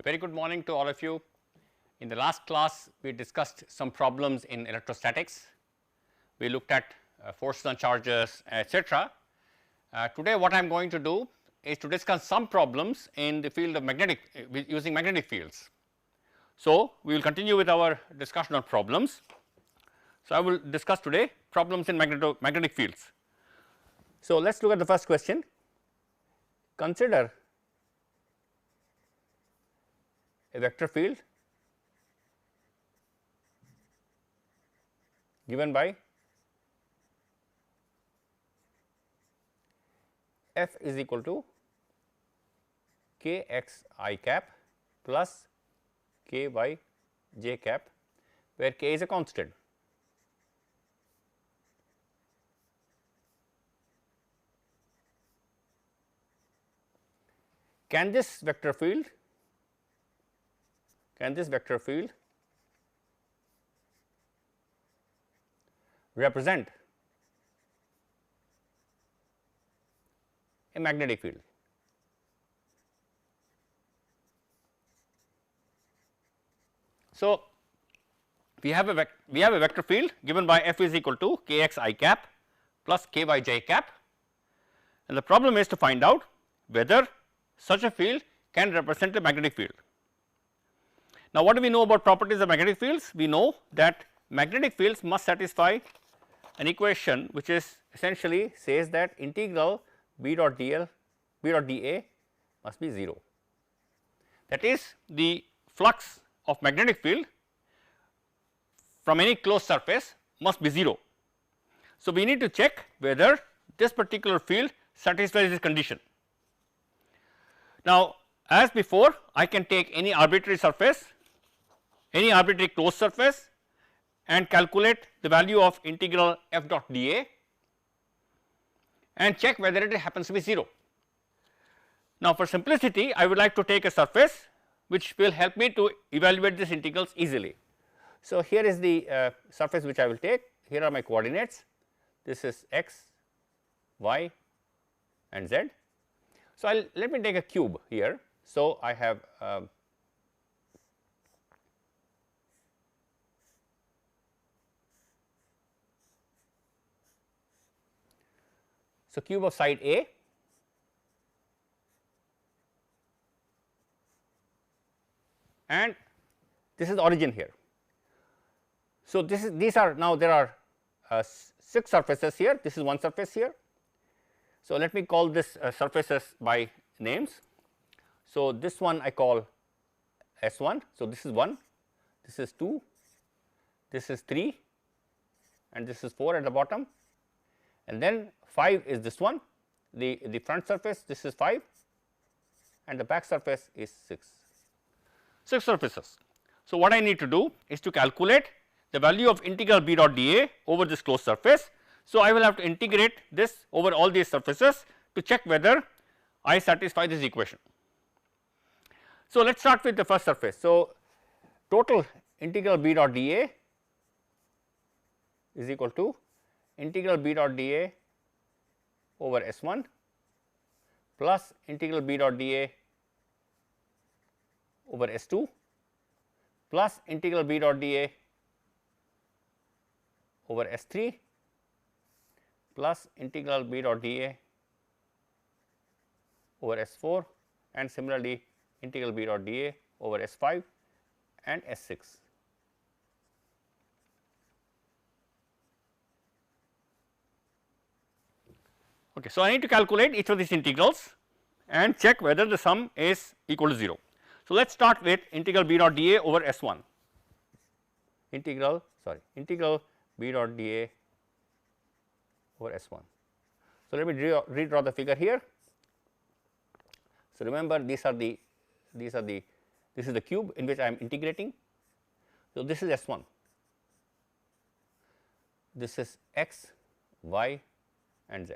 A very good morning to all of you. In the last class, we discussed some problems in electrostatics. We looked at forces on charges, etc. Today, what I am going to do is to discuss some problems in the field of using magnetic fields. So, we will continue with our discussion on problems. So, I will discuss today problems in magnetic fields. So, let us look at the first question. Consider a vector field given by f is equal to k x I cap plus k y j cap, where k is a constant. Can this vector field represent a magnetic field? So, we have a vector field given by f is equal to k x I cap plus k y j cap, and the problem is to find out whether such a field can represent a magnetic field. Now, what do we know about properties of magnetic fields? We know that magnetic fields must satisfy an equation which is essentially says that integral B dot dA must be 0. That is, the flux of magnetic field from any closed surface must be 0. So, we need to check whether this particular field satisfies this condition. Now, as before, I can take any arbitrary surface, any arbitrary closed surface, and calculate the value of integral f dot dA and check whether it happens to be 0. Now, for simplicity, I would like to take a surface which will help me to evaluate these integrals easily. So, here is the surface which I will take. Here are my coordinates. This is x, y, and z. So, let me take a cube here. So, I have cube of side A, and this is the origin here. So, these are now there are 6 surfaces here, this is one surface here. So, let me call this surfaces by names. So, this one I call S1. So, this is 1, this is 2, this is 3, and this is 4 at the bottom, and then 5 is this one, the front surface, this is 5, and the back surface is 6 surfaces. So, what I need to do is to calculate the value of integral B dot dA over this closed surface. So, I will have to integrate this over all these surfaces to check whether I satisfy this equation. So, let us start with the first surface. So, total integral B dot dA is equal to integral B dot dA over S1 plus integral B dot dA over S2 plus integral B dot dA over S3 plus integral B dot dA over S4, and similarly integral B dot dA over S5 and S6. Okay, so, I need to calculate each of these integrals and check whether the sum is equal to 0. So, let us start with integral B dot dA over S1, integral B dot dA over S1. So, let me redraw the figure here. So, remember this is the cube in which I am integrating. So, this is S1, this is x, y, and z.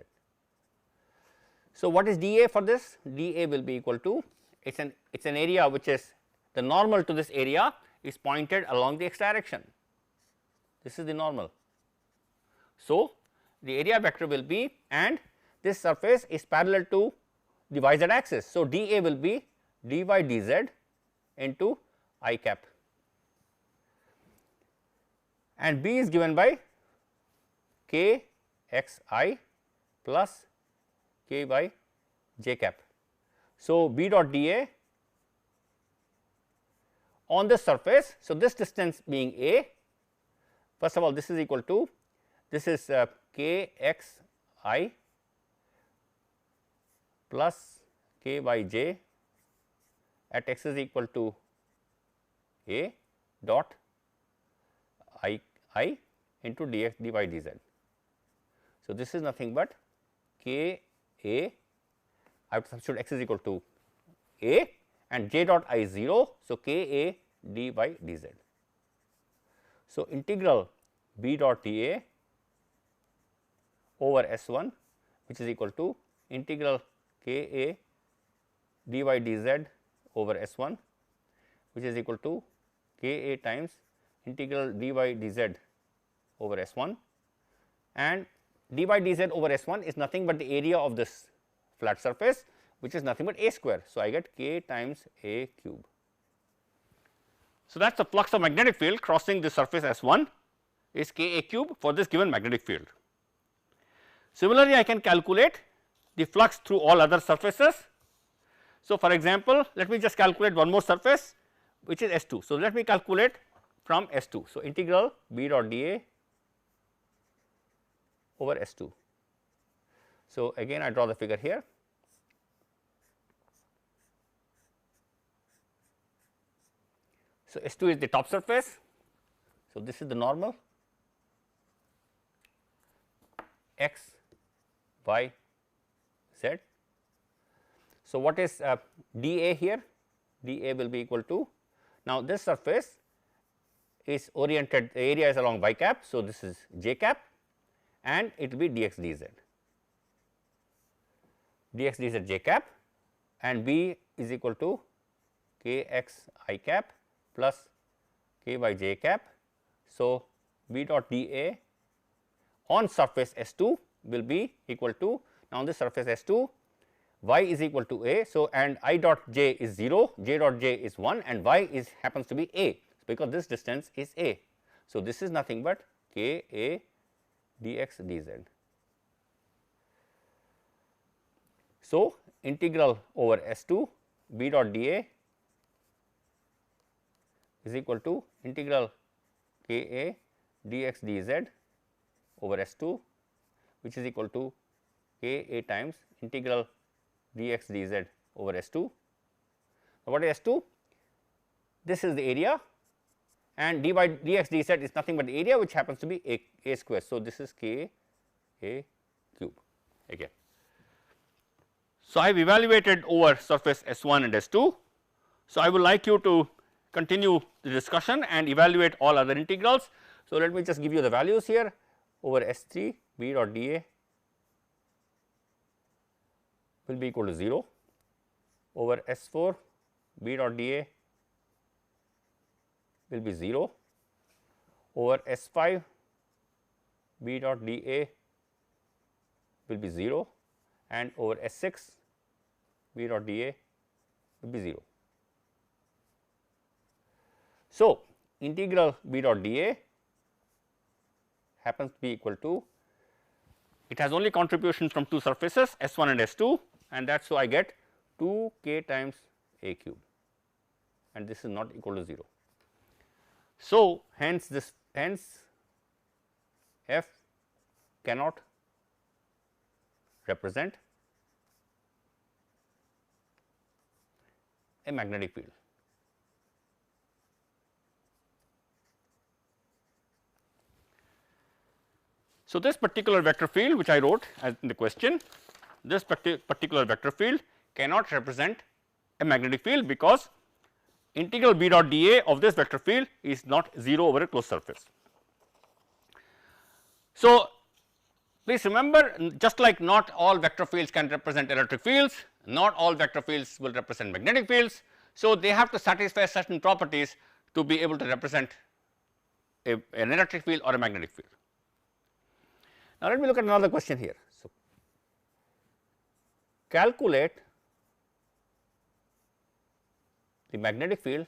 So, what is dA for this? dA will be equal to, it is an area which is the normal to this area is pointed along the x direction. This is the normal. So, the area vector will be, and this surface is parallel to the y z axis. So, dA will be dy dz into I cap, and B is given by k x I plus k by j cap. So, B dot dA on this surface. So, this distance being A, first of all this is equal to, this is k x I plus k by j at x is equal to A dot I into dx dy dz. So, this is nothing but k A, I have to substitute x is equal to A and j dot I 0. So, k A dy dz. So, integral B dot dA over S1, which is equal to integral k A dy dz over S1, which is equal to k A times integral dy dz over S1, and dy dz over S1 is nothing but the area of this flat surface, which is nothing but A square. So, I get k times A cube. So, that is the flux of magnetic field crossing the surface S1 is k A cube for this given magnetic field. Similarly, I can calculate the flux through all other surfaces. So, for example, let me just calculate one more surface, which is S2. So, let me calculate from S2. So, integral B dot dA over S2. So, again I draw the figure here. So, S2 is the top surface. So, this is the normal x, y, z. So, what is dA here? dA will be equal to, now this surface is oriented, the area is along y cap. So, this is j cap and it will be dx dz, dx dz j cap, and B is equal to k x I cap plus k by j cap. So, B dot dA on surface S2 will be equal to, now on this surface S2 y is equal to A. So, and I dot j is 0, j dot j is 1 and y is happens to be A, because this distance is A. So, this is nothing but k A dx dz. So, integral over S2 B dot dA is equal to integral k A dx dz over S2, which is equal to k A times integral dx dz over S2. Now, what is S2? This is the area, and d by dx dz is nothing but the area, which happens to be A square. So, this is k A cube again. So, I have evaluated over surface S1 and S2. So, I would like you to continue the discussion and evaluate all other integrals. So, let me just give you the values here. Over S3 B dot dA will be equal to 0, over S4 B dot dA will be 0, over S5 B dot dA will be 0, and over S6 B dot dA will be 0. So, integral B dot dA happens to be equal to, it has only contributions from two surfaces S1 and S2, and that is, so I get 2 k times A cube, and this is not equal to 0. So, hence F cannot represent a magnetic field. So, this particular vector field which I wrote as in the question, this particular vector field cannot represent a magnetic field, because integral B dot dA of this vector field is not 0 over a closed surface. So, please remember, just like not all vector fields can represent electric fields, not all vector fields will represent magnetic fields. So, they have to satisfy certain properties to be able to represent an electric field or a magnetic field. Now, let me look at another question here. So, calculate the magnetic field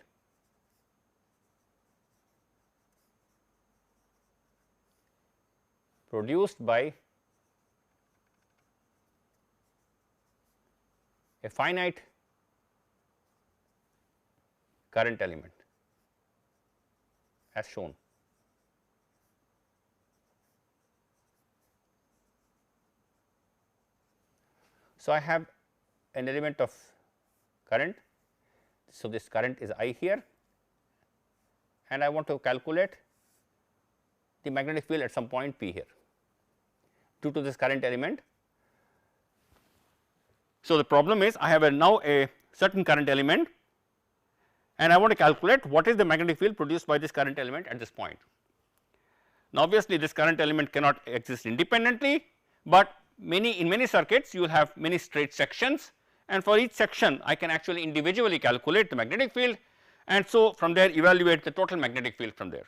produced by a finite current element as shown. So, I have an element of current. So, this current is I here, and I want to calculate the magnetic field at some point P here due to this current element. So, the problem is I have now a certain current element, and I want to calculate what is the magnetic field produced by this current element at this point. Now, obviously, this current element cannot exist independently, but in many circuits you will have many straight sections, and for each section I can actually individually calculate the magnetic field, and so from there evaluate the total magnetic field from there.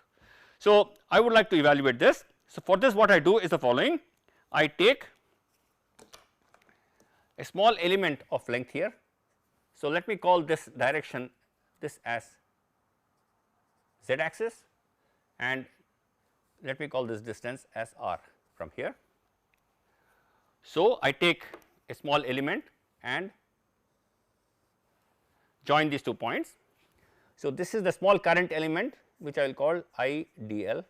So, I would like to evaluate this. So, for this what I do is the following: I take a small element of length here. So, let me call this direction this as z axis, and let me call this distance as r from here. So, I take a small element and join these 2 points. So, this is the small current element which I will call I dl,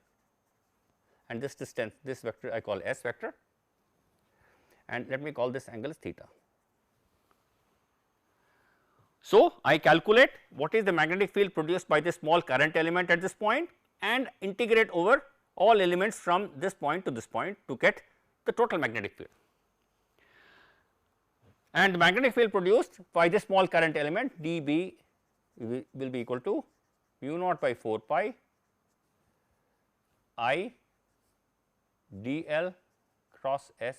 and this distance, this vector I call s vector, and let me call this angle as theta. So, I calculate what is the magnetic field produced by this small current element at this point and integrate over all elements from this point to this point to get the total magnetic field. And the magnetic field produced by this small current element dB will be equal to mu naught by 4 pi I dl cross s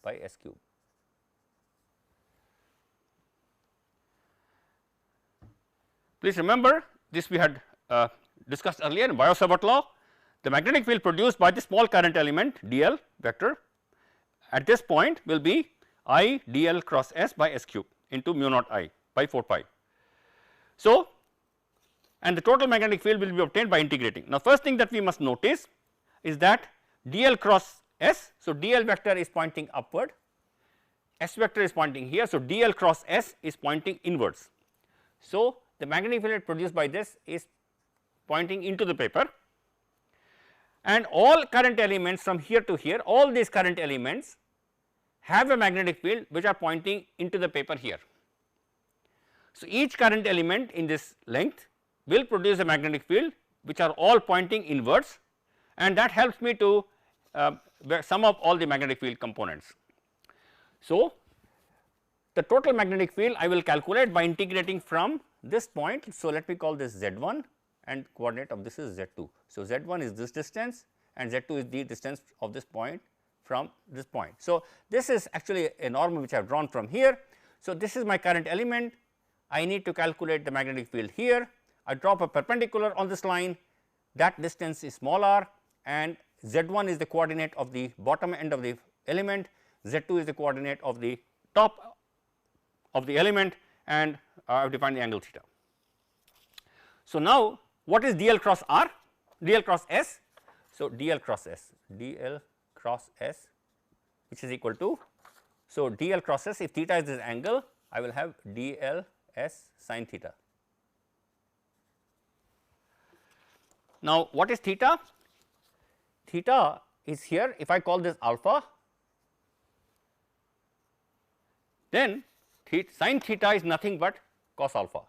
by s cube. Please remember, this we had discussed earlier in Biot-Savart law. The magnetic field produced by the small current element dl vector at this point will be I dl cross s by s cube into mu naught I by 4 pi. So, and the total magnetic field will be obtained by integrating. Now, first thing that we must notice is that dl cross s. So, dl vector is pointing upward, s vector is pointing here. So, dl cross s is pointing inwards. So, the magnetic field produced by this is pointing into the paper, and all current elements from here to here, all these current elements have a magnetic field which are pointing into the paper here. So, each current element in this length will produce a magnetic field which are all pointing inwards, and that helps me to sum up all the magnetic field components. So, the total magnetic field I will calculate by integrating from this point. So, let me call this z1 and coordinate of this is z2. So, z1 is this distance and z2 is the distance of this point from this point. So, this is actually a norm which I have drawn from here. So, this is my current element. I need to calculate the magnetic field here. I drop a perpendicular on this line, that distance is small r, and z1 is the coordinate of the bottom end of the element, z2 is the coordinate of the top of the element, and I have defined the angle theta. So, now what is dl cross r? Dl cross s. So, dl cross s, dl cross s, which is equal to, so dl cross s, if theta is this angle, I will have dl s sin theta. Now, what is theta? Theta is here, if I call this alpha, then sin theta is nothing but cos alpha.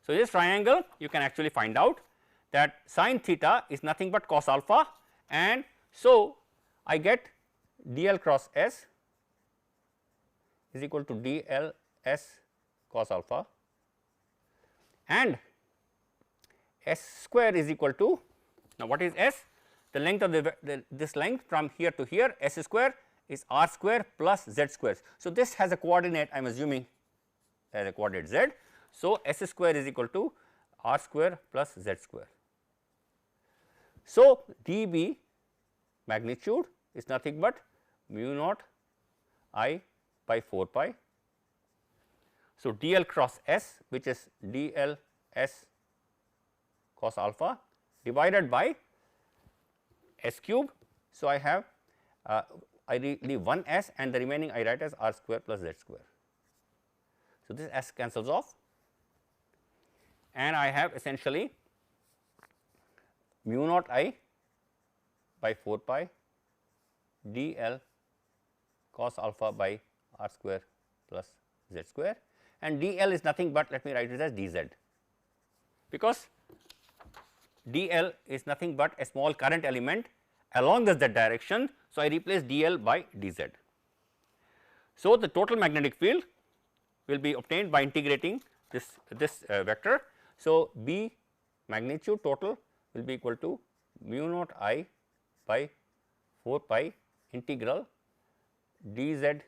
So, this triangle you can actually find out that sin theta is nothing but cos alpha, and so I get dl cross s is equal to dl s cos alpha, and s square is equal to, now what is s? The length of this length from here to here, s square is r square plus z square. So, this has a coordinate, I am assuming as a coordinate z. So, s square is equal to r square plus z square. So, dB magnitude is nothing but mu naught I by 4 pi So, dl cross s, which is dl s cos alpha divided by s cube. So, I have I leave one s and the remaining I write as r square plus z square. So, this s cancels off and I have essentially mu naught I by 4 pi dl cos alpha by r square plus z square, and dl is nothing but, let me write it as dz, because dl is nothing but a small current element along the z direction. So, I replace dl by dz. So, the total magnetic field will be obtained by integrating this vector. So, B magnitude total will be equal to mu naught I by 4 pi integral dz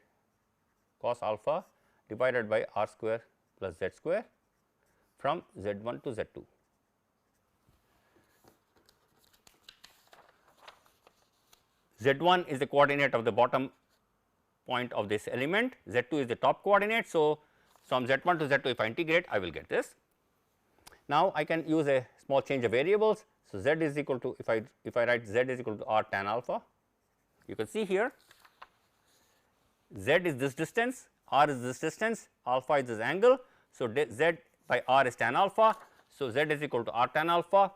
cos alpha divided by r square plus z square from z1 to z2. Z1 is the coordinate of the bottom point of this element, Z2 is the top coordinate. So, from Z1 to Z2 if I integrate, I will get this. Now, I can use a small change of variables. So, Z is equal to, if I write Z is equal to r tan alpha, you can see here Z is this distance, r is this distance, alpha is this angle. So, Z by r is tan alpha. So, Z is equal to r tan alpha.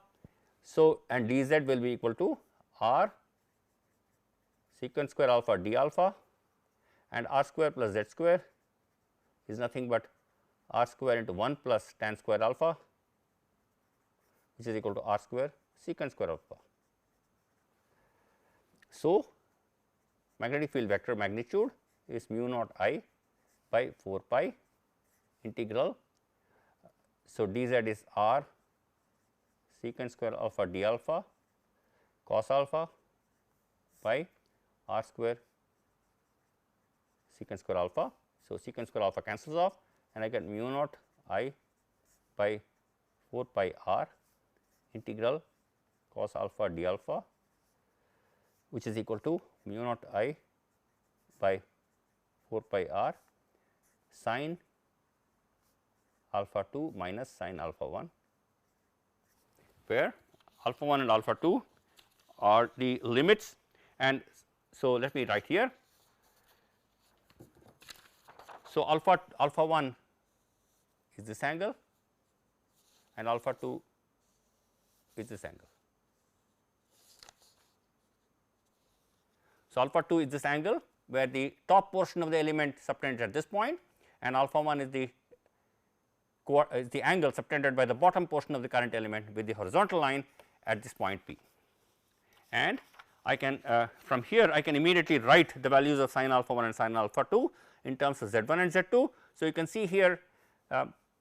So, and dz will be equal to r secant square alpha d alpha, and r square plus z square is nothing but r square into 1 plus tan square alpha, which is equal to r square secant square alpha. So, magnetic field vector magnitude is mu naught I by 4 pi integral. So, dz is r secant square alpha d alpha cos alpha by r square secant square alpha. So, secant square alpha cancels off and I get mu naught I by 4 pi r integral cos alpha d alpha, which is equal to mu naught I by 4 pi r sin alpha 2 minus sin alpha 1, where alpha 1 and alpha 2 are the limits. And so, let me write here. So, alpha 1 is this angle and alpha 2 is this angle. So, alpha 2 is this angle where the top portion of the element subtended at this point, and alpha 1 is the angle subtended by the bottom portion of the current element with the horizontal line at this point P. And I can from here I can immediately write the values of sin alpha 1 and sin alpha 2 in terms of Z1 and Z2. So, you can see here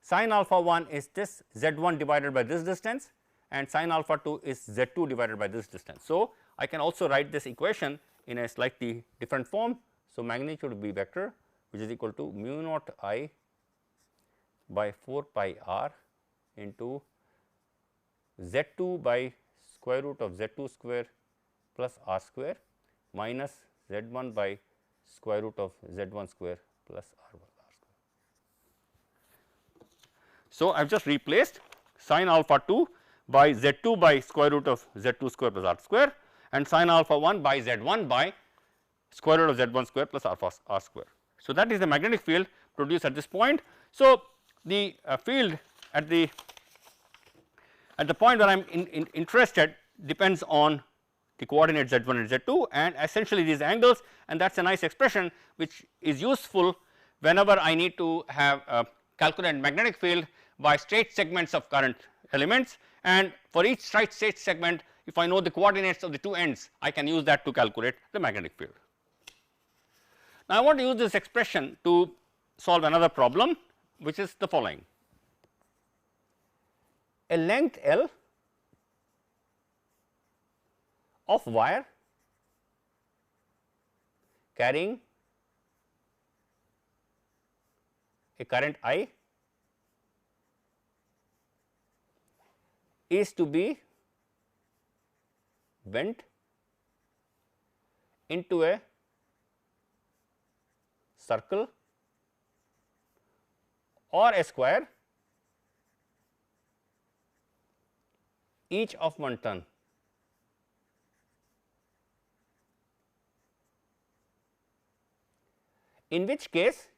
sin alpha 1 is this Z1 divided by this distance, and sin alpha 2 is Z2 divided by this distance. So, I can also write this equation in a slightly different form. So, magnitude will be vector which is equal to mu naught I by 4 pi r into Z2 by square root of Z2 square plus r square minus Z1 by square root of Z1 square plus r1 r square. So, I have just replaced sin alpha 2 by Z2 by square root of Z2 square plus r square, and sin alpha 1 by Z1 by square root of Z1 square plus r square. So, that is the magnetic field produced at this point. So, the field at the point where I am interested depends on the coordinate Z1 and Z2 and essentially these angles, and that is a nice expression which is useful whenever I need to have calculate magnetic field by straight segments of current elements, and for each straight segment, if I know the coordinates of the two ends, I can use that to calculate the magnetic field. Now, I want to use this expression to solve another problem, which is the following. A length L of wire carrying a current I is to be bent into a circle or a square each of 1 turn. In which case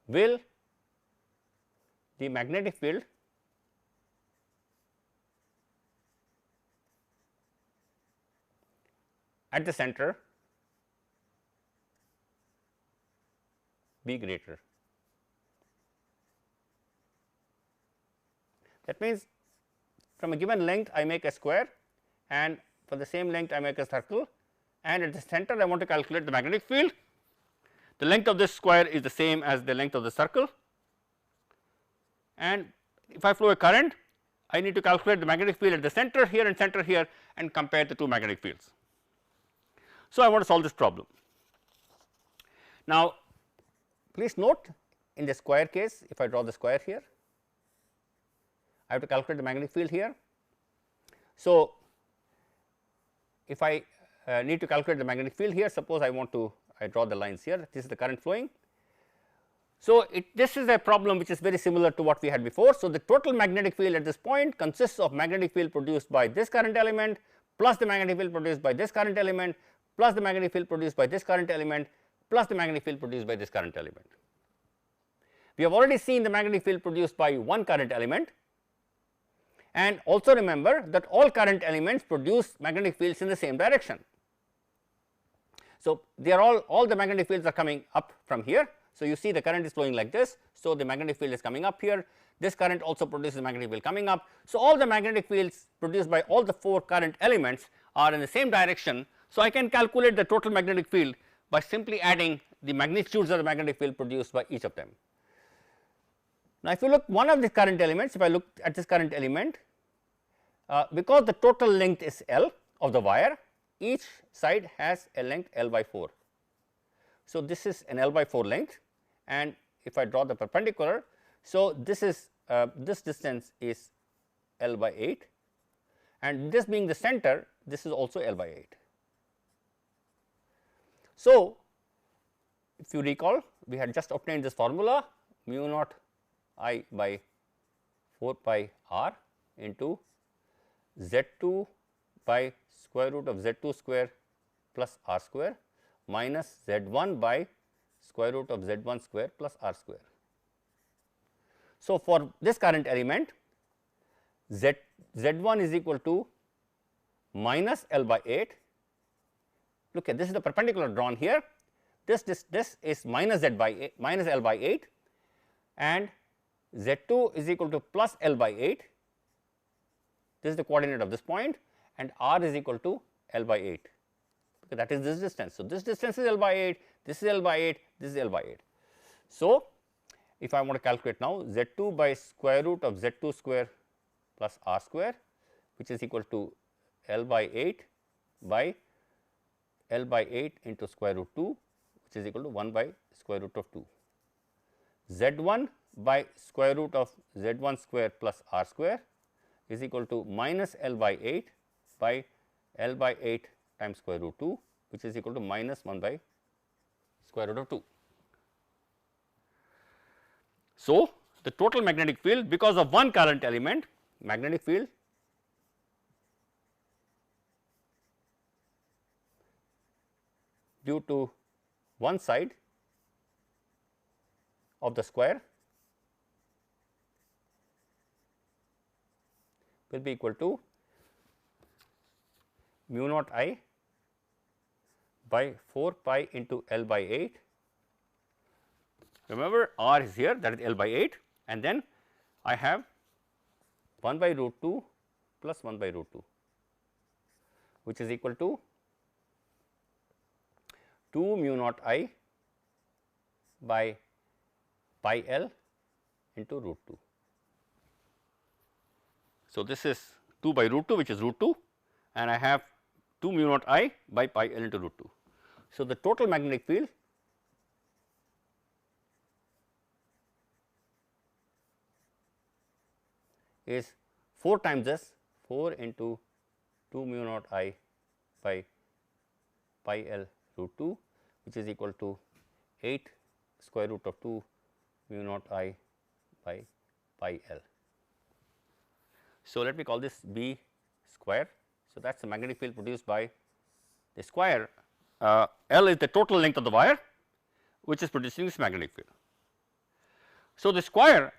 will the magnetic field at the center be greater. That means, from a given length I make a square, and for the same length I make a circle, and at the center I want to calculate the magnetic field. The length of this square is the same as the length of the circle, and if I flow a current, I need to calculate the magnetic field at the center here and center here and compare the two magnetic fields. So, I want to solve this problem. Now, please note, in the square case, if I draw the square here, I have to calculate the magnetic field here. So, if I need to calculate the magnetic field here, suppose I draw the lines here, this is the current flowing. So, this is a problem which is very similar to what we had before. So, the total magnetic field at this point consists of magnetic field produced by this current element plus the magnetic field produced by this current element plus the magnetic field produced by this current element plus the magnetic field produced by this current element. We have already seen the magnetic field produced by one current element, and also remember that all current elements produce magnetic fields in the same direction. So, they are all the magnetic fields are coming up from here. So, you see the current is flowing like this. So, the magnetic field is coming up here, this current also produces the magnetic field coming up. So, all the magnetic fields produced by all the 4 current elements are in the same direction. So, I can calculate the total magnetic field by simply adding the magnitudes of the magnetic field produced by each of them. Now, if you look one of the current elements, if I look at this current element, because the total length is L of the wire, each side has a length L by 4. So, this is an L by 4 length, and if I draw the perpendicular, so this is this distance is L by 8, and this being the center, this is also L by 8. So, if you recall, we had just obtained this formula mu naught I by 4 pi r into Z2 by square root of Z2 square plus r square minus Z1 by square root of Z1 square plus r square. So, for this current element, Z1 is equal to minus L by 8. Look at this is the perpendicular drawn here. This is minus Z by 8, minus L by 8, and Z2 is equal to plus L by 8. This is the coordinate of this point, and r is equal to L by 8, because that is this distance. So, this distance is L by 8, this is L by 8, this is L by 8. So, if I want to calculate now Z2 by square root of Z2 square plus r square, which is equal to L by 8 by L by 8 into square root 2, which is equal to 1 by square root of 2. Z1 by square root of Z1 square plus r square is equal to minus L by 8 by L by 8 times square root 2, which is equal to minus 1 by square root of 2. So, the total magnetic field, because of one current element, magnetic field due to one side of the square will be equal to mu naught I by 4 pi into L by 8. Remember, r is here, that is L by 8, and then I have 1 by root 2 plus 1 by root 2, which is equal to 2 mu naught I by pi L into root 2. So, this is 2 by root 2, which is root 2, and I have 2 mu naught I by pi L into root 2. So, the total magnetic field is 4 times this, 4 into 2 mu naught I by pi L root 2, which is equal to 8 square root of 2 mu naught I by pi L. So, let me call this B square. So, that is the magnetic field produced by the square. L is the total length of the wire which is producing this magnetic field. So, the square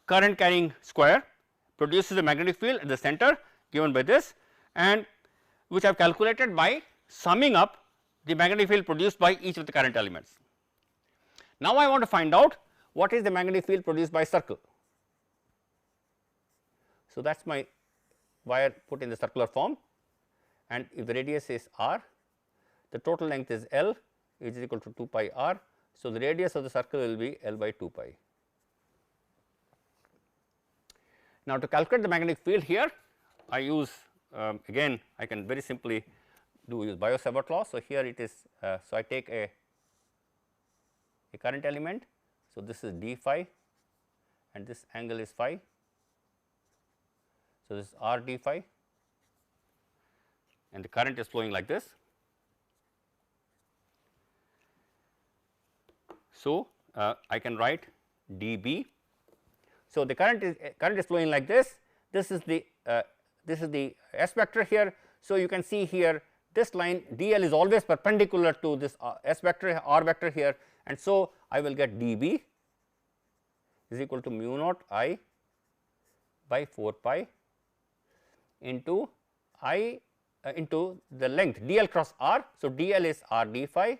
current carrying square produces a magnetic field at the center given by this, and which I have calculated by summing up the magnetic field produced by each of the current elements. Now, I want to find out what is the magnetic field produced by circle. So, that is my wire put in the circular form, and if the radius is r, the total length is L, which is equal to 2 pi r. So, the radius of the circle will be L by 2 pi. Now, to calculate the magnetic field here, I use again I can very simply use Biot-Savart law. So, here it is, so I take a current element. So, this is d phi and this angle is phi. So, this is r d phi and the current is flowing like this. So, I can write dB. So, the current is flowing like this. This is the S vector here. So, you can see here this line dl is always perpendicular to this S vector r vector here, and so I will get dB is equal to mu naught I by 4 pi into I into the length dl cross r. So, dl is r d phi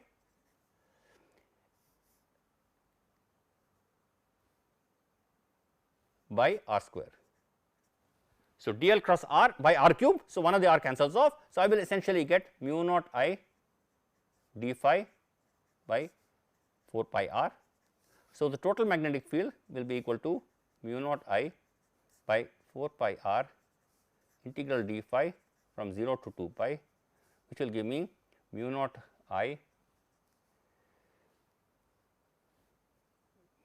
by r square. So, dl cross r by r cube. So, one of the r cancels off. So, I will essentially get mu naught I d phi by 4 pi r. So, the total magnetic field will be equal to mu naught I by 4 pi r integral d phi from 0 to 2 pi, which will give me mu naught I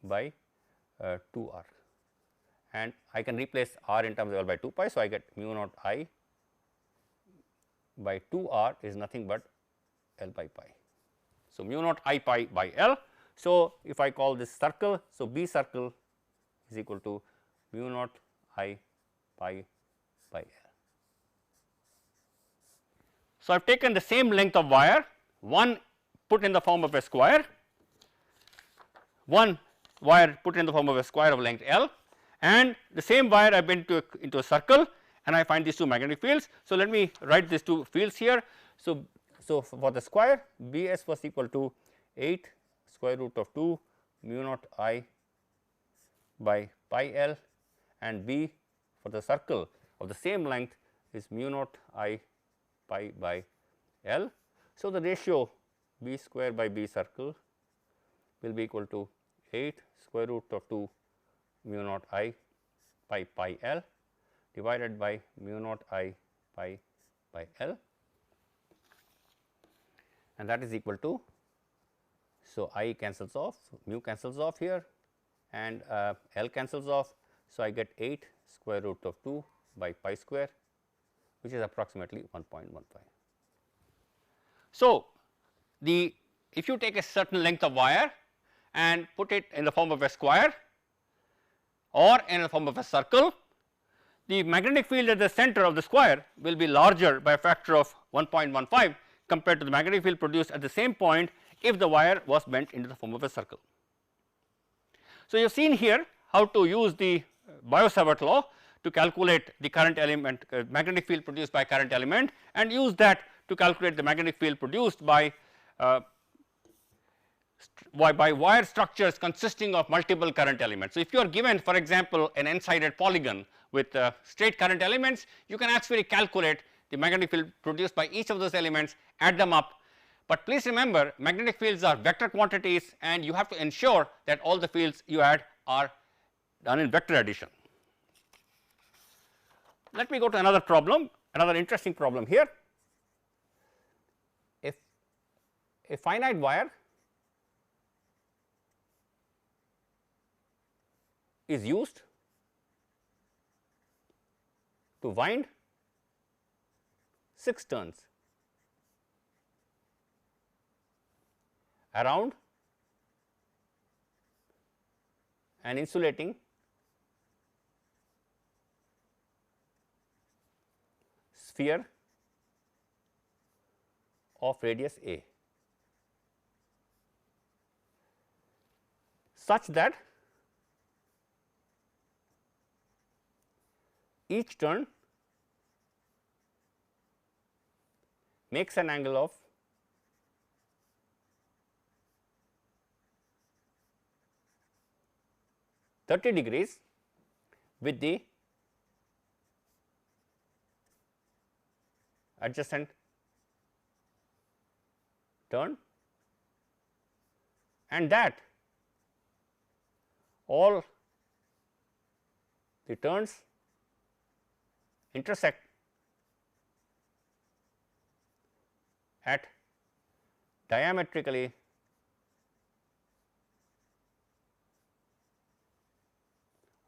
by 2 r. And I can replace r in terms of L by 2 pi. So, I get mu naught I by 2 r is nothing but L by pi. So, mu naught I pi by L. So, if I call this circle, so B circle is equal to mu naught I pi by L. So, I have taken the same length of wire, one put in the form of a square, one wire put in the form of a square of length L, and the same wire I have been into a circle, and I find these two magnetic fields. So, let me write these two fields here. So, for the square B s was equal to 8 square root of 2 mu naught I by pi L, and B for the circle of the same length is mu naught I pi by L. So, the ratio B square by B circle will be equal to 8 square root of 2 mu naught I pi L divided by mu naught I pi by L, and that is equal to, so I cancels off, mu cancels off here, and L cancels off. So, I get 8 square root of 2 by pi square, which is approximately 1.15. So, if you take a certain length of wire and put it in the form of a square or in the form of a circle, the magnetic field at the center of the square will be larger by a factor of 1.15 compared to the magnetic field produced at the same point if the wire was bent into the form of a circle. So, you have seen here how to use the Biot-Savart law to calculate the current element magnetic field produced by current element, and use that to calculate the magnetic field produced by wire structures consisting of multiple current elements. So, if you are given, for example, an n-sided polygon with straight current elements, you can actually calculate the magnetic field produced by each of those elements, add them up. But please remember, magnetic fields are vector quantities, and you have to ensure that all the fields you add are done in vector addition. Let me go to another problem, another interesting problem here. If a finite wire is used to wind 6 turns around an insulating sphere of radius a, such that each turn makes an angle of 30 degrees with the adjacent turn, and that all the turns intersect at diametrically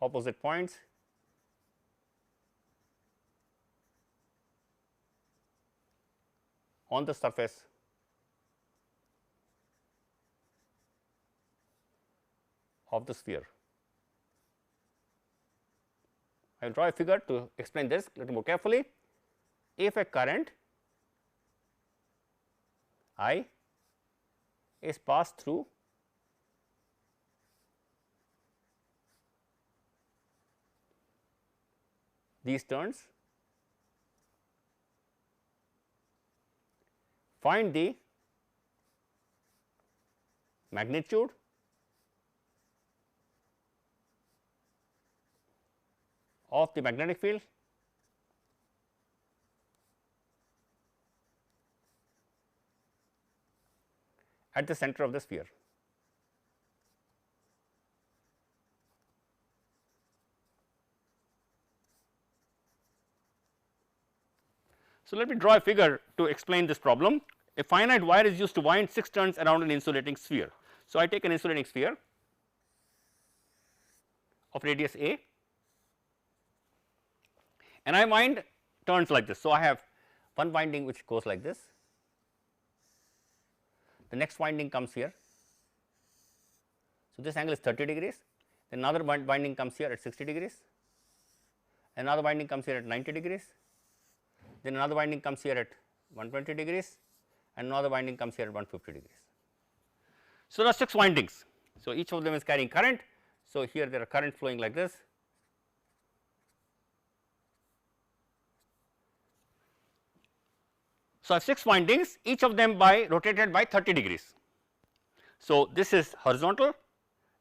opposite points on the surface of the sphere. I will draw a figure to explain this a little more carefully. If a current I is passed through these turns, find the magnitude of the magnetic field at the center of the sphere. So, let me draw a figure to explain this problem. A finite wire is used to wind 6 turns around an insulating sphere. So, I take an insulating sphere of radius a and I wind turns like this. So, I have one winding which goes like this, the next winding comes here. So, this angle is 30 degrees, then another winding comes here at 60 degrees, another winding comes here at 90 degrees, then another winding comes here at 120 degrees and another winding comes here at 150 degrees. So, there are 6 windings. So, each of them is carrying current. So, here there are current flowing like this. So, I have 6 windings, each of them rotated by 30 degrees. So, this is horizontal,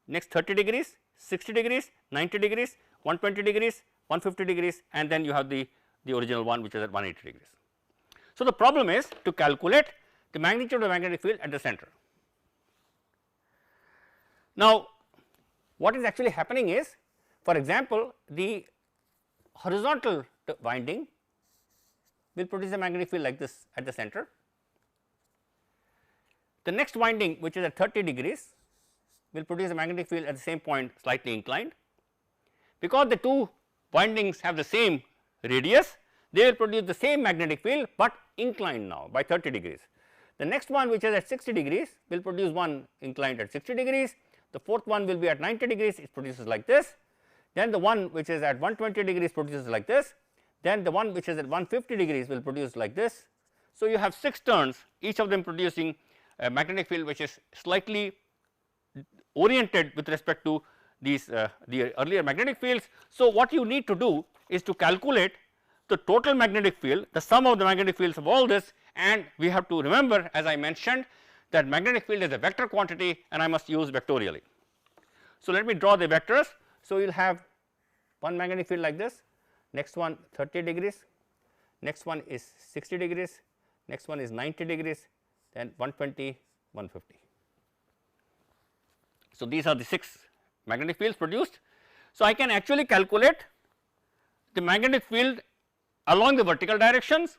next 30 degrees, 60 degrees, 90 degrees, 120 degrees, 150 degrees, and then you have the original one which is at 180 degrees. So, the problem is to calculate the magnitude of the magnetic field at the center. Now, what is actually happening is, for example, the horizontal winding will produce a magnetic field like this at the center. The next winding, which is at 30 degrees, will produce a magnetic field at the same point slightly inclined. Because the two windings have the same radius, they will produce the same magnetic field, but inclined now by 30 degrees. The next one, which is at 60 degrees, will produce one inclined at 60 degrees. The fourth one will be at 90 degrees, it produces like this. Then the one which is at 120 degrees produces like this. Then the one which is at 150 degrees will produce like this. So, you have 6 turns, each of them producing a magnetic field which is slightly oriented with respect to these the earlier magnetic fields. So, what you need to do is to calculate the total magnetic field, the sum of the magnetic fields of all this, and we have to remember, as I mentioned, that magnetic field is a vector quantity and I must use vectorially. So, let me draw the vectors. So, you will have one magnetic field like this, next one 30 degrees, next one is 60 degrees, next one is 90 degrees, then 120, 150. So, these are the 6 magnetic fields produced. So, I can actually calculate the magnetic field along the vertical directions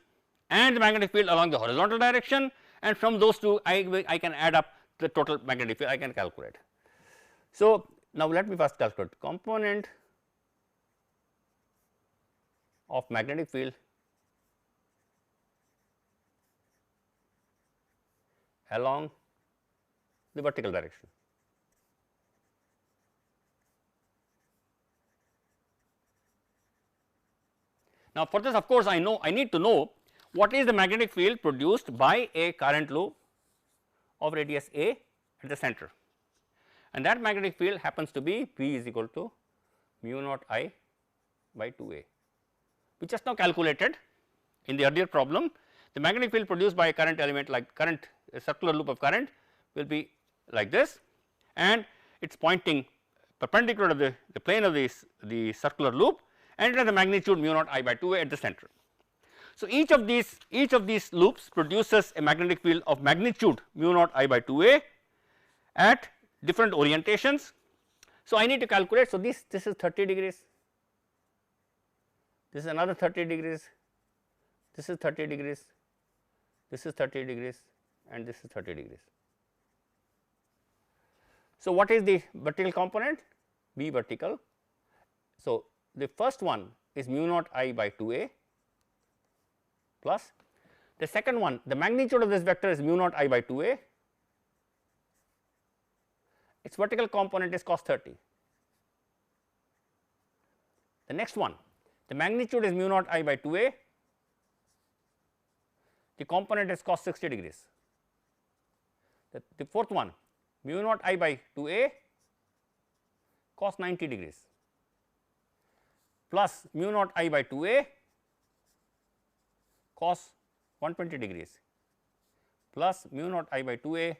and the magnetic field along the horizontal direction, and from those two I can add up the total magnetic field I can calculate. So, now let me first calculate component of magnetic field along the vertical direction. Now, for this of course, I need to know what is the magnetic field produced by a current loop of radius a at the center, and that magnetic field happens to be B is equal to mu naught I by 2a. We just now calculated in the earlier problem the magnetic field produced by a current element like current, a circular loop of current will be like this, and it is pointing perpendicular to the plane of the circular loop, and it has a magnitude mu naught I by 2a at the center. So, each of these loops produces a magnetic field of magnitude mu naught I by 2a at different orientations. So, I need to calculate. So, this is 30 degrees, this is another 30 degrees, this is 30 degrees, this is 30 degrees, and this is 30 degrees. So, what is the vertical component? B vertical. So, the first one is mu naught I by 2a plus the second one, the magnitude of this vector is mu naught I by 2a, its vertical component is cos 30. The next one, the magnitude is mu naught I by 2a, the component is cos 60 degrees. The fourth one, mu naught I by 2a cos 90 degrees plus mu naught I by 2a cos 120 degrees plus mu naught I by 2a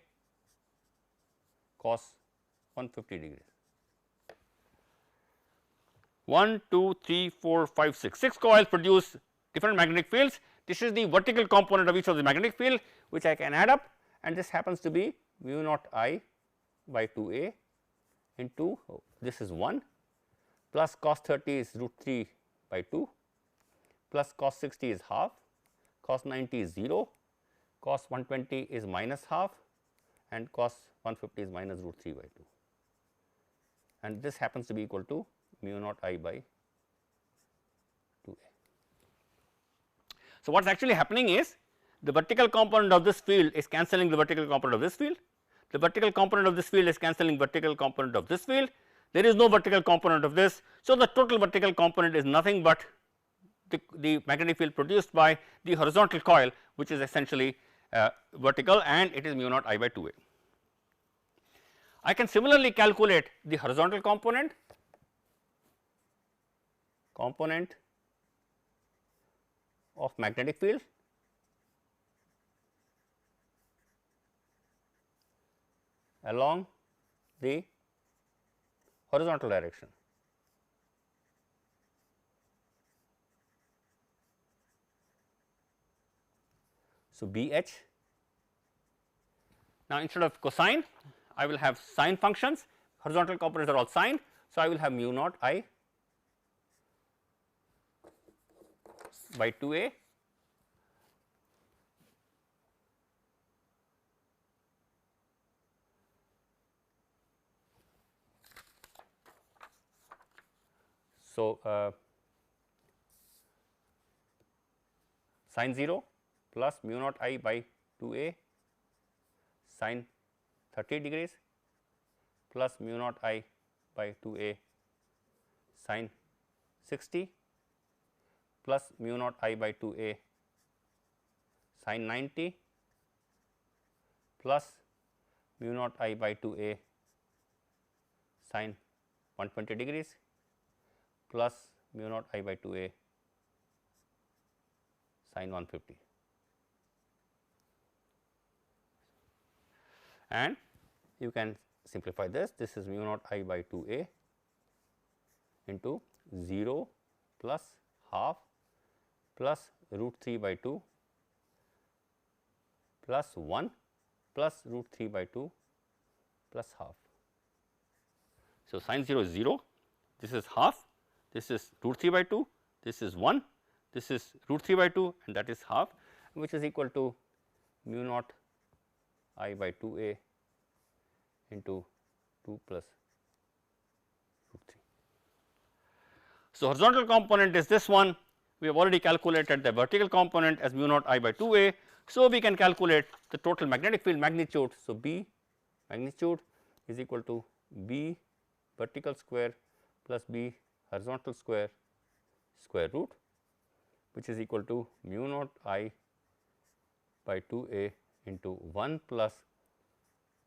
cos 150 degrees. 1, 2, 3, 4, 5, 6 coils produce different magnetic fields. This is the vertical component of each of the magnetic field, which I can add up, and this happens to be mu naught I by 2a into this is 1 plus cos 30 is root 3 by 2 plus cos 60 is half, cos 90 is 0, cos 120 is minus half, and cos 150 is minus root 3 by 2, and this happens to be equal to mu naught I by 2a. So, what is actually happening is the vertical component of this field is cancelling the vertical component of this field, the vertical component of this field is cancelling vertical component of this field, there is no vertical component of this. So, the total vertical component is nothing but the magnetic field produced by the horizontal coil, which is essentially vertical, and it is mu naught I by 2a. I can similarly calculate the horizontal component of magnetic field along the horizontal direction. So, BH, now instead of cosine I will have sine functions, horizontal components are all sine. So, I will have mu naught I by 2a So, sin 0 plus mu naught I by 2a sin 30 degrees plus mu naught I by 2a sin 60 plus mu naught I by 2a sin 90 plus mu naught I by 2a sin 120 degrees plus mu naught I by 2a sin 150, and you can simplify this. This is mu naught I by 2a into 0 plus half plus root 3 by 2 plus 1 plus root 3 by 2 plus half. So, sin 0 is 0, this is half, this is root 3 by 2, this is 1, this is root 3 by 2, and that is half, which is equal to mu naught I by 2a into 2 plus root 3. So, horizontal component is this one. We have already calculated the vertical component as mu naught I by 2a. So, we can calculate the total magnetic field magnitude. So, B magnitude is equal to b vertical square plus b horizontal square root, which is equal to mu naught I by 2a into 1 plus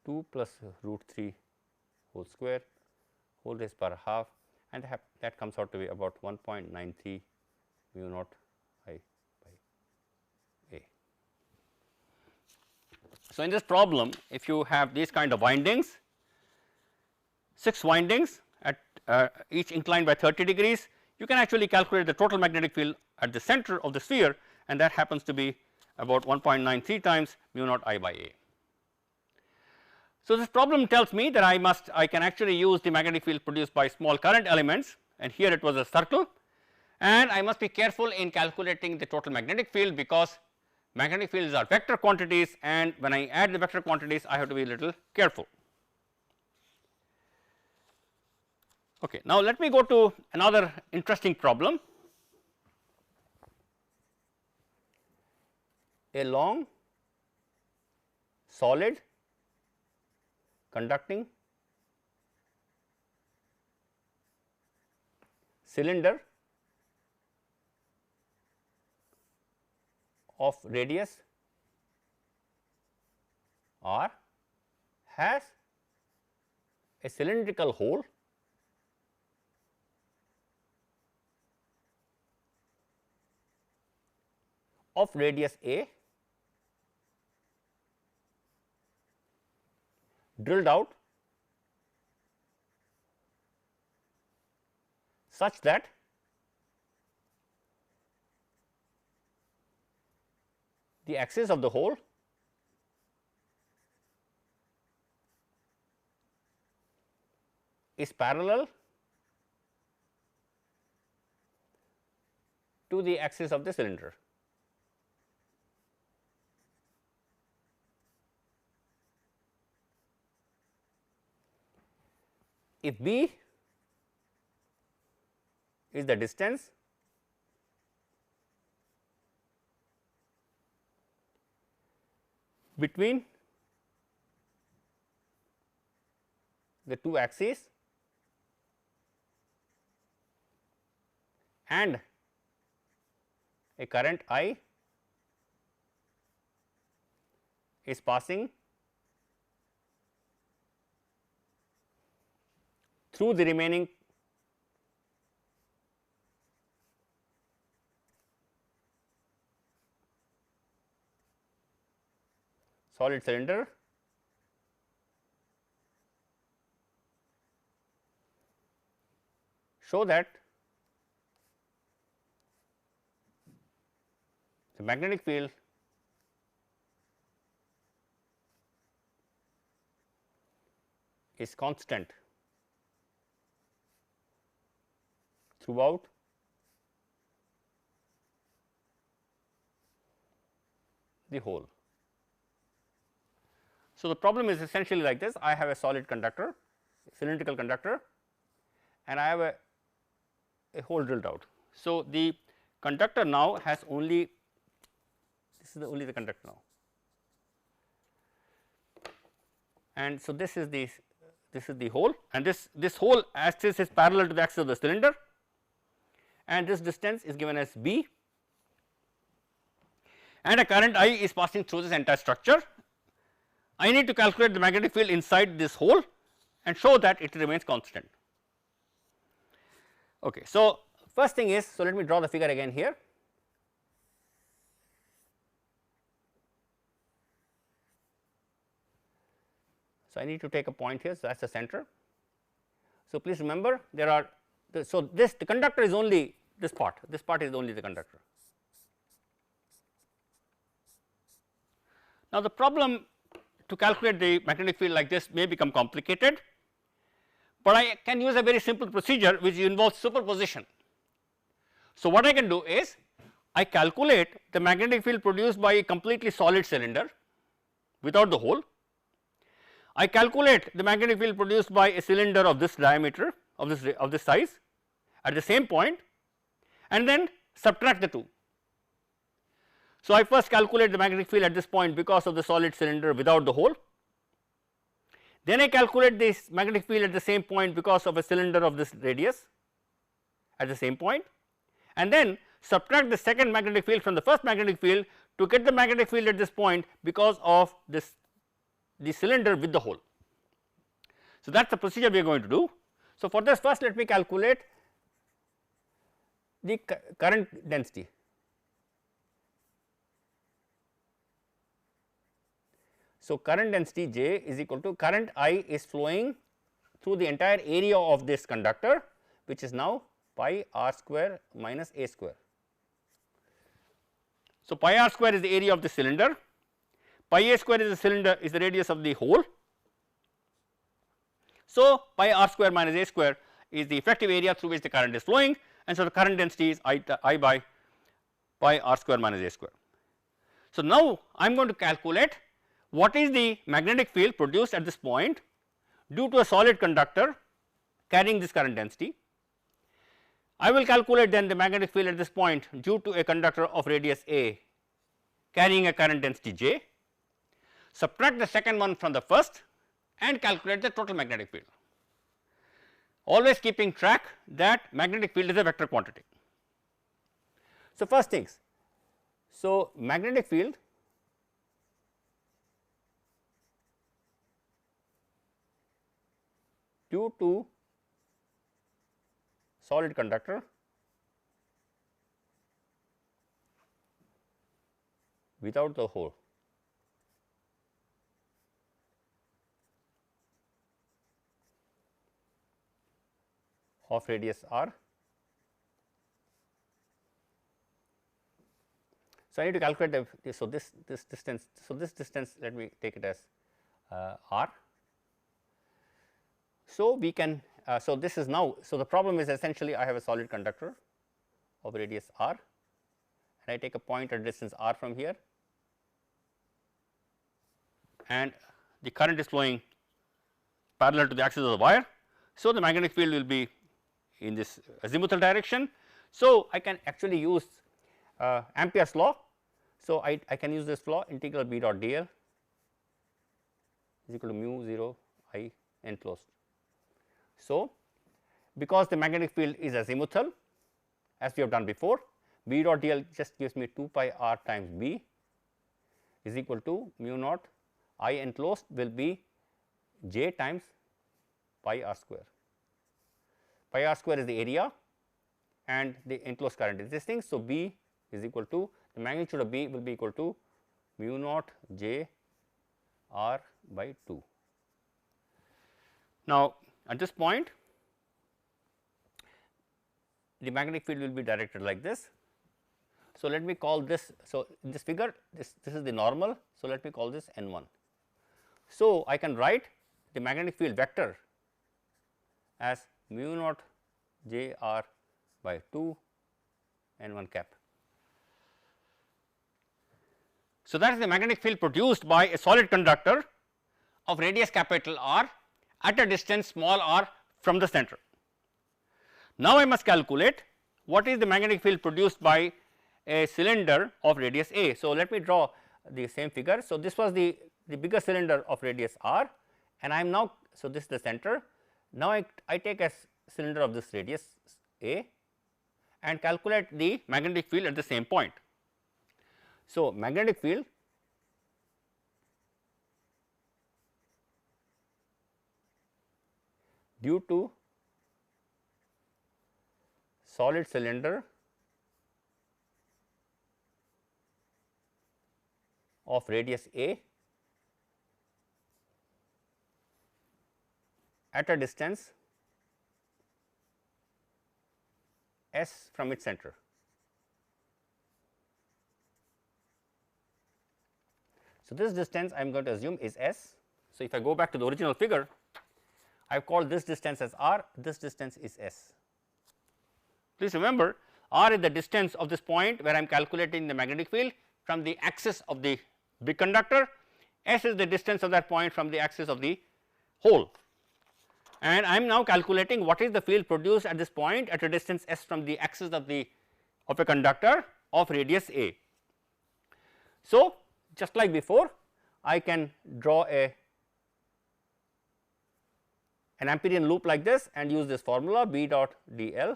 2 plus root 3 whole square whole raised power half, and that comes out to be about 1.93 mu naught I by a. So, in this problem, if you have these kind of windings, 6 windings at each inclined by 30 degrees, you can actually calculate the total magnetic field at the center of the sphere, and that happens to be about 1.93 times mu naught I by a. So, this problem tells me that I can actually use the magnetic field produced by small current elements, and here it was a circle, and I must be careful in calculating the total magnetic field, because magnetic fields are vector quantities, and when I add the vector quantities I have to be a little careful. Okay. Now, let me go to another interesting problem. A long solid conducting cylinder of radius r has a cylindrical hole of radius a drilled out such that the axis of the hole is parallel to the axis of the cylinder. If b is the distance between the two axes and a current I is passing through the remaining solid cylinder, show that the magnetic field is constant throughout the hole. So, the problem is essentially like this. I have a solid conductor, cylindrical conductor, and I have a hole drilled out. So, the conductor now has only, this is only the conductor now, and so this is the hole, and this hole axis is parallel to the axis of the cylinder, and this distance is given as b, and a current I is passing through this entire structure. I need to calculate the magnetic field inside this hole and show that it remains constant. Okay. So, first thing is, so let me draw the figure again here. So, I need to take a point here, so that is the center. So, please remember there are so the conductor is only this part is only the conductor. Now, the problem to calculate the magnetic field like this may become complicated, but I can use a very simple procedure which involves superposition. So, what I can do is I calculate the magnetic field produced by a completely solid cylinder without the hole. I calculate the magnetic field produced by a cylinder of this diameter of this size at the same point, and then subtract the two. So, I first calculate the magnetic field at this point because of the solid cylinder without the hole. Then I calculate this magnetic field at the same point because of a cylinder of this radius at the same point, and then subtract the second magnetic field from the first magnetic field to get the magnetic field at this point because of this the cylinder with the hole. So, that is the procedure we are going to do. So, for this first let me calculate the current density. So, current density J is equal to current I is flowing through the entire area of this conductor, which is now pi r square minus a square. So, pi r square is the area of the cylinder, pi a square is the cylinder is the radius of the hole. So, pi r square minus a square is the effective area through which the current is flowing, and so the current density is I by pi r square minus a square. So, now I am going to calculate what is the magnetic field produced at this point due to a solid conductor carrying this current density. I will calculate then the magnetic field at this point due to a conductor of radius a carrying a current density J, subtract the second one from the first and calculate the total magnetic field, always keeping track that magnetic field is a vector quantity. So, first things, so magnetic field due to solid conductor without the hole. Of radius r. So, I need to calculate the so this distance. So, this distance let me take it as r. So, we can so this is now, so the problem is essentially I have a solid conductor of radius r and I take a point at distance r from here, and the current is flowing parallel to the axis of the wire. So, the magnetic field will be in this azimuthal direction. So, I can actually use Ampere's law. So, I can use this law, integral B dot dl is equal to mu 0 I enclosed. So, because the magnetic field is azimuthal as we have done before, B dot dl just gives me 2 pi r times B is equal to mu naught I enclosed will be J times pi r square. Pi r square is the area and the enclosed current is this thing. So, B is equal to the magnitude of B will be equal to mu naught J r by 2. Now, at this point the magnetic field will be directed like this. So, let me call this, so in this figure this is the normal. So, let me call this n1. So, I can write the magnetic field vector as mu naught J r by 2 n1 cap. So, that is the magnetic field produced by a solid conductor of radius capital R at a distance small r from the center. Now, I must calculate what is the magnetic field produced by a cylinder of radius a. So, let me draw the same figure. So, this was the bigger cylinder of radius r and I am now, so this is the center. Now, I take a cylinder of this radius a and calculate the magnetic field at the same point. So, magnetic field due to solid cylinder of radius a at a distance s from its center. So, this distance I am going to assume is s. So, if I go back to the original figure, I have called this distance as r, this distance is s. Please remember, r is the distance of this point where I am calculating the magnetic field from the axis of the big conductor, s is the distance of that point from the axis of the hole, and I am now calculating what is the field produced at this point at a distance s from the axis of a conductor of radius a. So, just like before, I can draw a an Amperian loop like this and use this formula B dot dl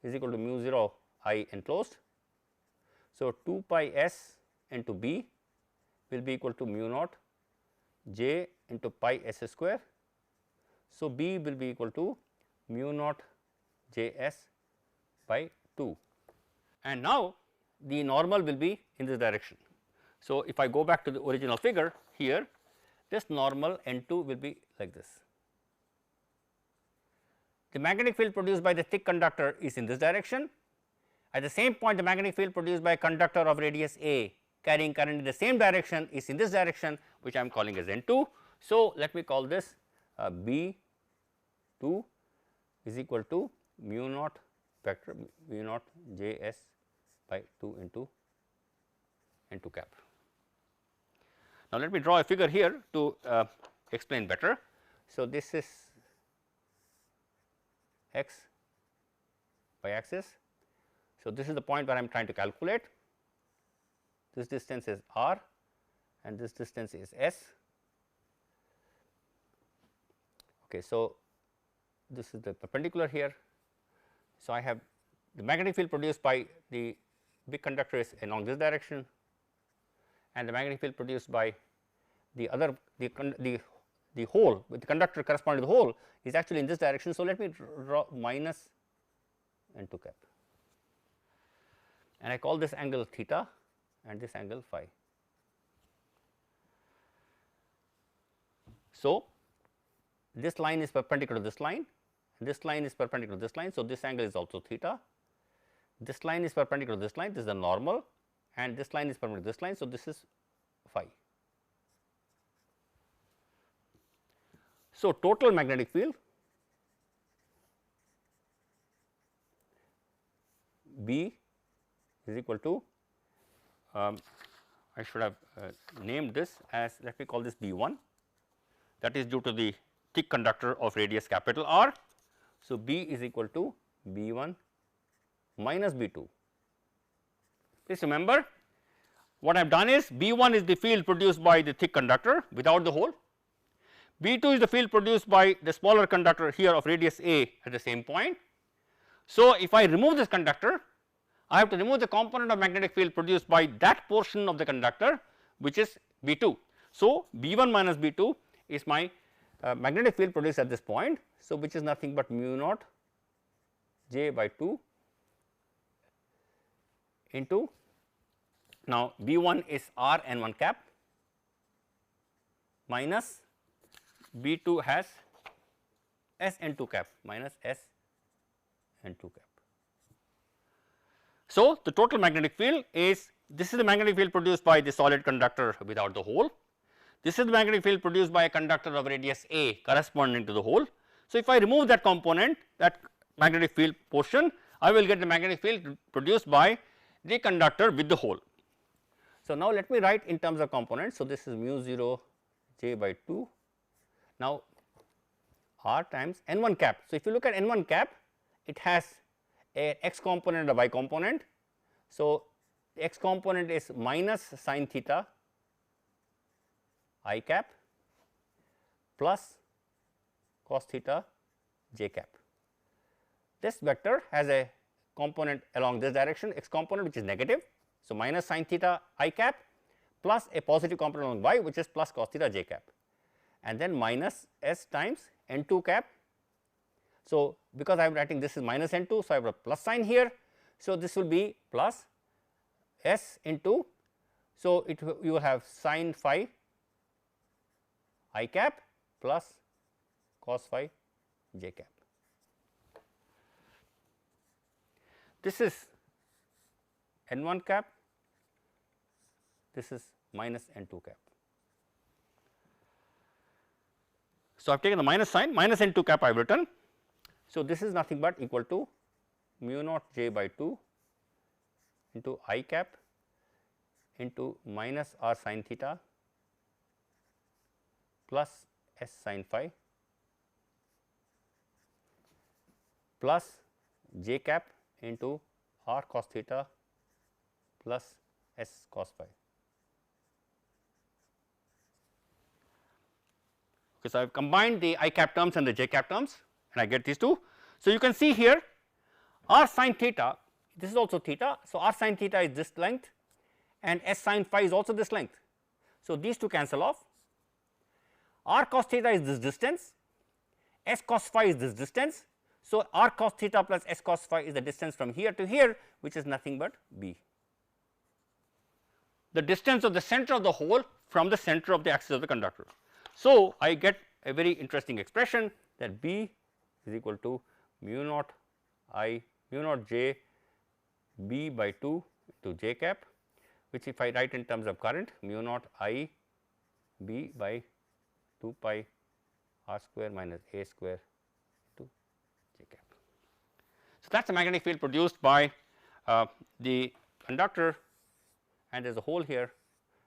is equal to mu 0 I enclosed. So, 2 pi s into B will be equal to mu naught j into pi s square. So, B will be equal to mu naught j s by 2, and now the normal will be in this direction. So, if I go back to the original figure here, this normal N 2 will be like this. The magnetic field produced by the thick conductor is in this direction. At the same point, the magnetic field produced by a conductor of radius a carrying current in the same direction is in this direction, which I am calling as N 2. So, let me call this B 2 is equal to mu naught vector mu naught j s by 2 into N 2 cap. Now, let me draw a figure here to explain better. So, this is x by axis. So, this is the point where I am trying to calculate. This distance is r and this distance is s. Okay, so, this is the perpendicular here. So, I have the magnetic field produced by the big conductor is along this direction, and the magnetic field produced by the other the hole with the conductor corresponding to the hole is actually in this direction. So, let me draw minus N 2 cap, and I call this angle theta and this angle phi. So, this line is perpendicular to this line, this line is perpendicular to this line. So, this angle is also theta, this line is perpendicular to this line, this is the normal, and this line is perpendicular to this line. So, this is phi. So, total magnetic field B is equal to I should have named this as, let me call this B 1, that is due to the thick conductor of radius capital R. So, B is equal to B 1 minus B 2. Please remember, what I have done is B 1 is the field produced by the thick conductor without the hole, B 2 is the field produced by the smaller conductor here of radius a at the same point. So, if I remove this conductor, I have to remove the component of magnetic field produced by that portion of the conductor, which is B 2. So, B 1 minus B 2 is my magnetic field produced at this point. So, which is nothing but mu naught j by 2 into, now B 1 is R n 1 cap minus B 2 has S n 2 cap minus S n 2 cap. So, the total magnetic field is, this is the magnetic field produced by the solid conductor without the hole, this is the magnetic field produced by a conductor of radius a corresponding to the hole. So, if I remove that component, that magnetic field portion, I will get the magnetic field produced by the conductor with the hole. So, now let me write in terms of components. So, this is mu 0 j by 2, now R times n 1 cap. So, if you look at n 1 cap, it has a x component and a y component. So, the x component is minus sin theta I cap plus cos theta j cap. This vector has a component along this direction, x component, which is negative. So, minus sin theta I cap plus a positive component along y, which is plus cos theta j cap, and then minus s times n 2 cap. So, because I am writing this is minus n 2, so I have a plus sign here. So, this will be plus s into, so it you will have sin phi I cap plus cos phi j cap. This is n 1 cap, this is minus n 2 cap. So, I have taken the minus sign, minus n 2 cap I have written. So, this is nothing but equal to mu naught j by 2 into I cap into minus r sin theta plus s sin phi plus j cap into r cos theta plus s cos phi. Okay, so I have combined the I cap terms and the j cap terms and I get these two. So, you can see here r sin theta, this is also theta. So, r sin theta is this length and s sin phi is also this length. So, these two cancel off, r cos theta is this distance, s cos phi is this distance. So, r cos theta plus s cos phi is the distance from here to here, which is nothing but b, the distance of the center of the hole from the center of the axis of the conductor. So, I get a very interesting expression that b is equal to mu naught I mu naught j b by 2 to j cap, which if I write in terms of current mu naught I b by 2 pi r square minus a square to j cap. So, that is the magnetic field produced by the conductor, and there is a hole here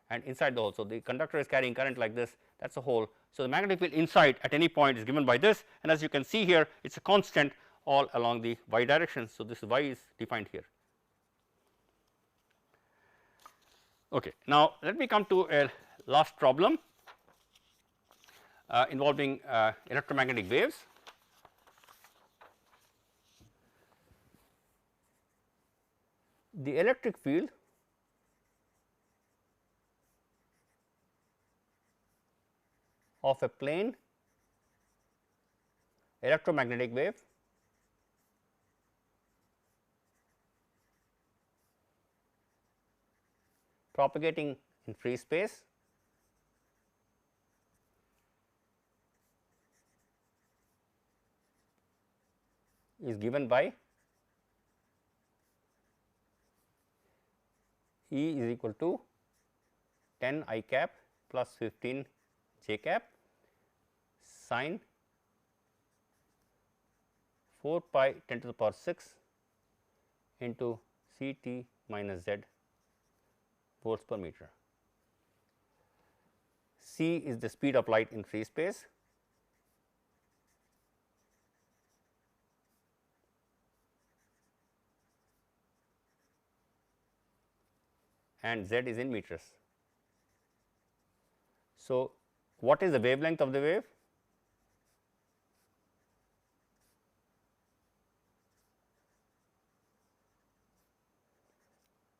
and inside the hole. So, the conductor is carrying current like this, that is a hole. So, the magnetic field inside at any point is given by this, and as you can see here it is a constant all along the y direction. So, this y is defined here. Okay. Now, let me come to a last problem involving electromagnetic waves. The electric field of a plane electromagnetic wave propagating in free space is given by E is equal to 10 I cap plus 15 j cap sin 4 pi 10 to the power 6 into C t minus z volts per meter. C is the speed of light in free space, and z is in meters. So, what is the wavelength of the wave?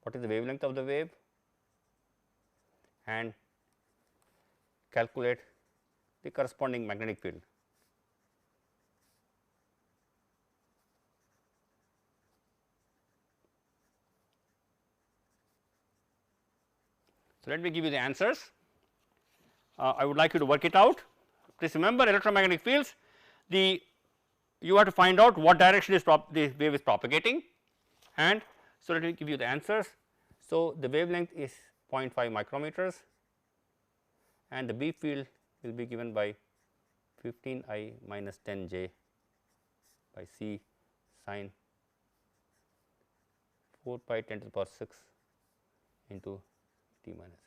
What is the wavelength of the wave? And calculate the corresponding magnetic field. So, let me give you the answers. I would like you to work it out. Please remember, electromagnetic fields, you have to find out what direction is the wave is propagating, and so let me give you the answers. So, the wavelength is 0.5 micrometers and the B field will be given by 15 I minus 10 j by C sin 4 pi 10 to the power 6 into t minus.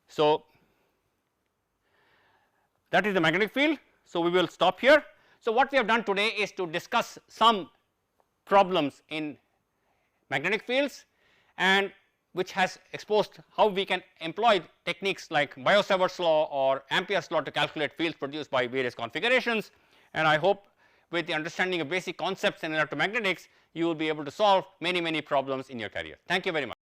So, that is the magnetic field. So, we will stop here. So, what we have done today is to discuss some problems in magnetic fields, and which has exposed how we can employ techniques like Biot-Savart's law or Ampere's law to calculate fields produced by various configurations. And I hope with the understanding of basic concepts in electromagnetics, you will be able to solve many problems in your career. Thank you very much.